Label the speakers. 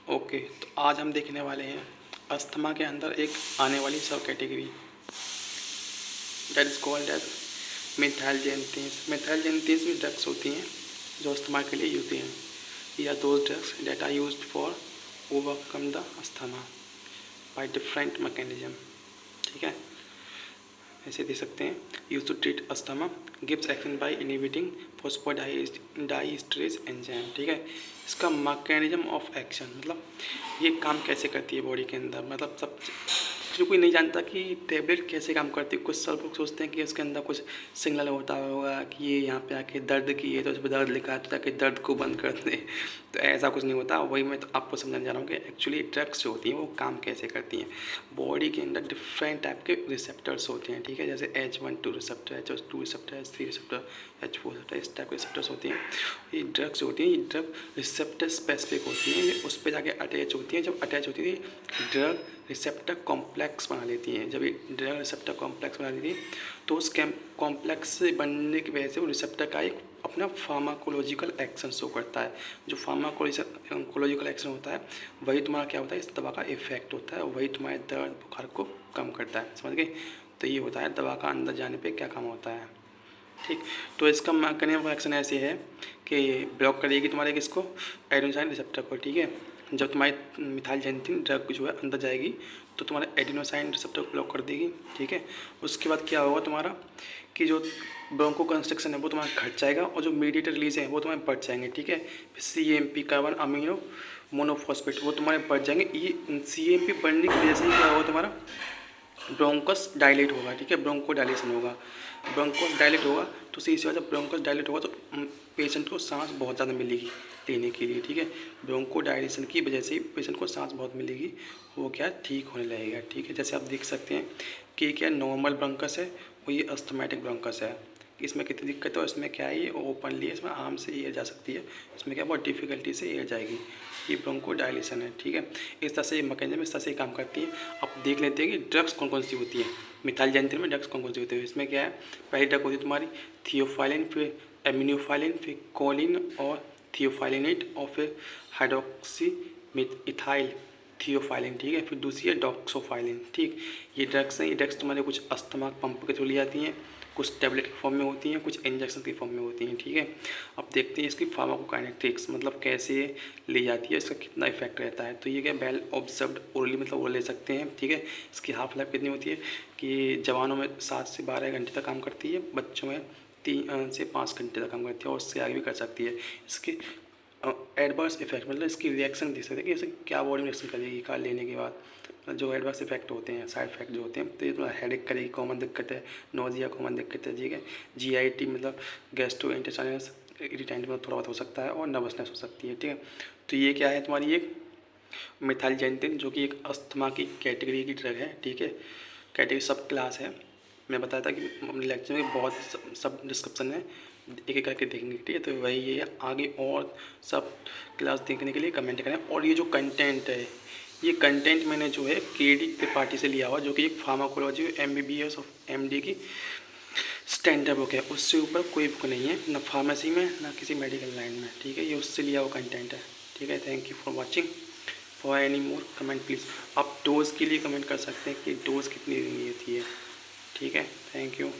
Speaker 1: Okay, तो आज हम देखने वाले हैं अस्थमा के अंदर एक आने वाली sub category that is called as methylxanthines. Methylxanthines भी ड्रग्स होती हैं जो अस्थमा के लिए होती हैं, या those drugs that are used for overcome the asthma by different mechanism. ठीक है, ऐसे दे सकते हैं। Use to treat asthma, gives action by inhibiting phosphodiesterase enzyme. ठीक है, इसका मैकेनिज्म ऑफ एक्शन मतलब ये काम कैसे करती है बॉडी के अंदर, मतलब सब जो कोई नहीं जानता कि टेबलेट कैसे काम करती है। कुछ सब लोग सोचते हैं कि उसके अंदर कुछ सिग्नल होता होगा कि ये यहाँ पे आके दर्द की है तो उस पर दर्द लिखा है तो ताकि दर्द को बंद कर दे, तो ऐसा कुछ नहीं होता। वही मैं तो आपको समझाने जा रहा हूँ कि एक्चुअली ड्रग्स जो होती हैं वो काम कैसे करती हैं। बॉडी के अंदर डिफरेंट टाइप के रिसेप्टर्स होते हैं। ठीक है, जैसे H1 2 receptor, H2 receptor, H3 receptor, H4 receptor, इस टाइप के रिसेप्टर्स होती हैं। ये ड्रग्स होती हैं, ये ड्रग रिसेप्टर स्पेसिफिक होती हैं, ये उस पर जाके अटैच होती हैं। जब अटैच होती है ड्रग रिसेप्टर कॉम्प्लेक्स बना लेती हैं। जब ये ड्रग रिसेप्टर कॉम्प्लेक्स बना लेती है तो उस कॉम्प्लेक्स से बनने की वजह से वो रिसेप्टर का एक अपना फार्माकोलॉजिकल एक्शन शो करता है। जो फार्माकोलॉजिकल एक्शन होता है वही तुम्हारा क्या होता है, इस दवा का इफेक्ट होता है, वही तुम्हारे दर्द बुखार को कम करता है। समझ गए? तो ये होता है दवा का अंदर जाने पे क्या काम होता है। ठीक, तो इसका मैकेनिज्म ऑफ एक्शन ऐसे है कि ब्लॉक करेगी तुम्हारे किसको, एडेनोसाइन रिसेप्टर को। ठीक है, जब तुम्हारी मिथाइलजेंथिन ड्रग जो है अंदर जाएगी तो तुम्हारे एडेनोसाइन रिसेप्टर को ब्लॉक कर देगी। ठीक है, उसके बाद क्या होगा तुम्हारा कि जो ब्रोंको कंस्ट्रक्शन है वो तुम्हारा घट जाएगा और जो मीडिएटर रिलीज है वो तुम्हारे बढ़ जाएंगे। ठीक है, CMP कार्बन अमीनो मोनोफॉस्फेट वो तुम्हारे बढ़ जाएंगे। ये CMP बढ़ने की वजह से क्या होगा, तुम्हारा ब्रोंकस डायलेट होगा। ठीक है, ब्रोंको डायलेशन होगा, ब्रोंकस डायलेट होगा तो उसी वजह से ब्रोंकस डायलेट होगा तो पेशेंट को सांस बहुत ज़्यादा मिलेगी लेने के लिए। ठीक है, ब्रोंको डायलेशन की वजह से पेशेंट को सांस बहुत मिलेगी, वो क्या ठीक होने लगेगा। ठीक है, जैसे आप देख सकते हैं कि क्या नॉर्मल ब्रोंकस है और ये अस्थमैटिक ब्रोंकस है। इसमें कितनी दिक्कत है और इसमें क्या है, ये ओपनली इसमें आराम से एयर जा सकती है, इसमें क्या बहुत डिफिकल्टी से एयर जाएगी। ये ब्रोंको डायलेशन है। ठीक है, इस तरह से ये मैकेनिज्म इस तरह से काम करती है। अब देख लेते हैं कि ड्रग्स कौन कौन सी होती है। मिथाइलजेंथिन में ड्रग्स कौन कौन सी होती है। इसमें क्या है, पहली ड्रग होती है तुम्हारी थियोफाइलिन, फिर एमिनोफाइलिन, फिर कोलिन और थियोफाइलिनेट और फिर हाइड्रोक्सी इथाइल थियोफाइलिन। ठीक है, फिर दूसरी है डॉक्सोफाइलिन। ठीक, ये ड्रग्स हैं। ये ड्रग्स तुम्हारे कुछ अस्थमा पंप के थ्रू ली जाती हैं, कुछ टेबलेट के फॉर्म में होती हैं, कुछ इंजेक्शन के फॉर्म में होती हैं। ठीक है, अब देखते हैं इसकी फार्माकोकाइनेटिक्स मतलब कैसे ली जाती है, इसका कितना इफेक्ट रहता है। तो ये क्या वेल ऑब्जर्व्ड ओरली मतलब वो ले सकते हैं। ठीक है, इसकी हाफ लाइफ कितनी होती है कि जवानों में 7 से 12 घंटे तक काम करती है, बच्चों में 3 से 5 घंटे तक काम करती है और उससे आगे भी कर सकती है। इसकी एडवर्स इफेक्ट मतलब इसकी रिएक्शन देख सकते हैं कि इसे क्या बॉडी में रिएक्शन करेगी कार लेने के बाद। जो एडवर्स इफेक्ट होते हैं, साइड इफेक्ट जो होते हैं, तो ये थोड़ा हेडेक करेगी, कॉमन दिक्कत है, नोजिया कॉमन दिक्कत है। ठीक है, GIT मतलब गैस्ट्रो इंटेस्टाइनल इरिटेंट में थोड़ा बहुत हो सकता है और नर्वसनेस हो सकती है। ठीक है, तो ये क्या है तुम्हारी एक मिथाइलजेंथिन जो कि एक अस्थमा की कैटेगरी की ड्रग है। ठीक है, कैटेगरी सब क्लास है। मैं बताया था कि अपने लेक्चर में बहुत सब डिस्क्रिप्शन है, एक एक करके देखेंगे। ठीक है, तो वही है, आगे और सब क्लास देखने के लिए कमेंट करें। और ये जो कंटेंट है, ये कंटेंट मैंने जो है KD त्रिपाठी से लिया हुआ, जो कि एक फार्माकोलॉजी MBBS और MD की स्टैंडर्ड बुक है। उससे ऊपर कोई बुक नहीं है, ना फार्मेसी में ना किसी मेडिकल लाइन में। ठीक है, ये उससे लिया हुआ कंटेंट है। ठीक है, thank you for watching. For any more comment please. आप डोज के लिए कमेंट कर सकते हैं कि डोज कितनी देनी होती है। ठीक है, थैंक यू।